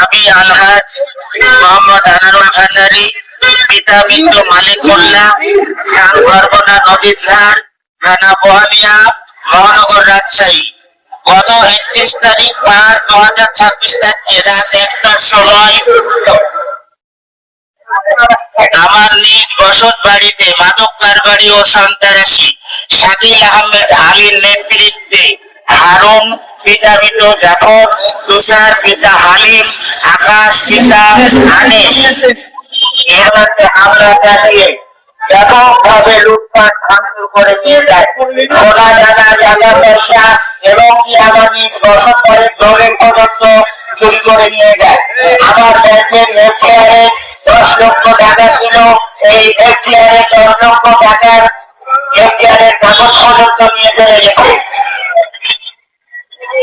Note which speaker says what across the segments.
Speaker 1: আমি আলহাজ মোহাম্মদ আনারুল ভান্ডারী, পিতা মৃত্যু মালিকুল্লাহ, খান পারগনা নদীর ধার, থানা বোহালিয়া, মহানগর, রাজশাহী। গত 31 তারিখ 5/2026 তারিখে রাত 1টার সময় আমার নিজ বসত বাড়িতে মাদক কারবারি ও সন্ত্রাসী শাকিল আহমেদ আলীর নেতৃত্বে হারুন পিতা মৃত জাফর, তুষার পিতা হালিম, আকাশ পিতা আনিস এর মধ্যে হামলা চালিয়ে ব্যাপকভাবে লুটপাট ভাঙচুর করে নিয়ে যায়। সোনা দানা, টাকা পয়সা এবং কি আমার নিজ বসত বাড়ির দৌড়ের পর্যন্ত চুরি করে নিয়ে যায়। আমার ব্যাংকের এফডিআরে 10 লক্ষ টাকা ছিল। এই এফডিআরে 10 লক্ষ টাকার এফডিআরের কাগজ পর্যন্ত নিয়ে চলে গেছে।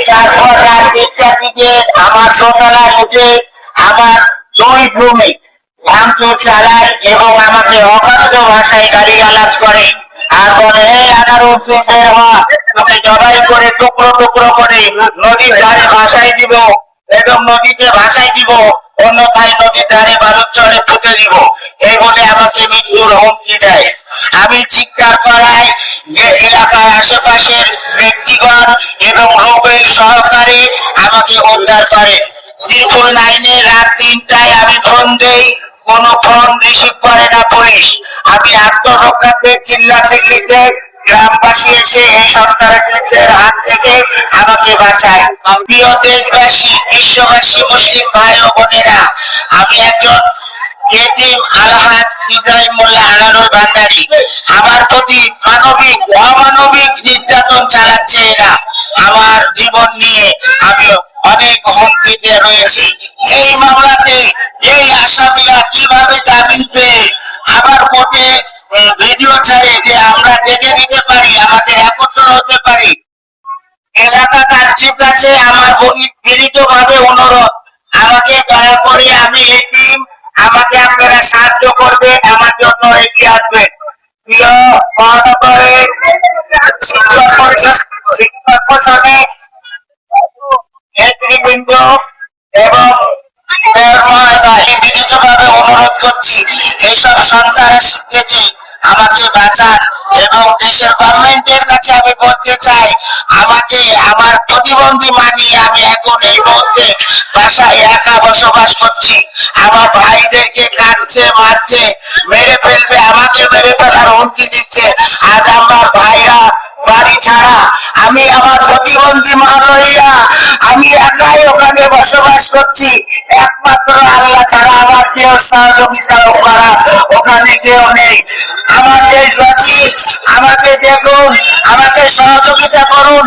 Speaker 1: তারপর রাত 1টার দিকে আমার দোতলায় উঠে আমার 2 রুমে ভাঙচুর চালায় এবং আমাকে অবাধ্য ভাষায় গালিগালাজ করে আর বলে, এই আনারুল বের হ, তোকে জবাই করে টুকরো টুকরো করে নদীর ধারে ভাসাই দিব এবং নদীতে ভাসাই দিব, অন্যথায় নদীর ধারে বালুর চরে পুঁতে দিব, এই বলে আমাকে মৃত্যুর হুমকি দেয়। আমি চিৎকার করাই যে এলাকার আশেপাশের ব্যক্তিগণ এবং লোকের সহকারে আমাকে উদ্ধার করেন। ত্রিপুল লাইনে রাত 3টায় আমি ফোন দেই, কোনো ফোন রিসিভ করে না পুলিশ। আমি আত্মরক্ষাতে চিল্লাচিল্লিতে গ্রামবাসী এসে এই সন্ত্রাসীদের হাত থেকে আমাকে বাঁচায়। প্রিয় দেশবাসী, বিশ্ববাসী, মুসলিম ভাই ও বোনেরা, আমি একজন এতিম আলহাজ ইব্রাহিম মোল্লা আনারুল ভান্ডারী। আমার প্রতি মানবিক অমানবিক নির্যাতন চালাচ্ছে এরা। আমার জীবন নিয়ে আমি অনেক হুমকিতে রয়েছি। এই মামলাতে এই আসামিরা কিভাবে জামিন পেয়ে আবার কোর্টে ভিডিও ছাড়ে যে আমরা দেখে নিতে পারি, আমাদের একত্র হতে পারি। এলাকার কাছে আমার বিনীতভাবে অনুরোধ, আমাকে দয়া করে, আমি এতিম, আমাকে আপনারা সাহায্য করবেন, আমার জন্য এগিয়ে আসবেন। প্রিয় মহানগরের শিক্ষক পরিষদের নেতৃবৃন্দ এবং বিনীতভাবে অনুরোধ করছি, এইসব সন্ত্রাসী থেকে আমাকে বাঁচান এবং দেশের গভর্নমেন্টের কাছে আমি বলতে চাই, আমাকে আমার প্রতিবন্ধী মানিয়ে আমি এখন এই মুহূর্তে বাসায় একা বসবাস করছি। আমার ভাইদেরকে কাটছে, মারছে, মেরে ফেলবে, আমাকে মেরে ফেলার হুমকি দিচ্ছে। আজ আমার ভাইরা বাড়ি ছাড়া, আমি আমার প্রতিবন্ধী মা লইয়া আমি একাই ওখানে বসবাস করছি। একমাত্র আল্লাহ ছাড়া আমার কেউ সহযোগিতা করা ওখানে কেউ নেই। আমার দেশবাসী, আমাকে দেখুন, আমাকে সহযোগিতা করুন।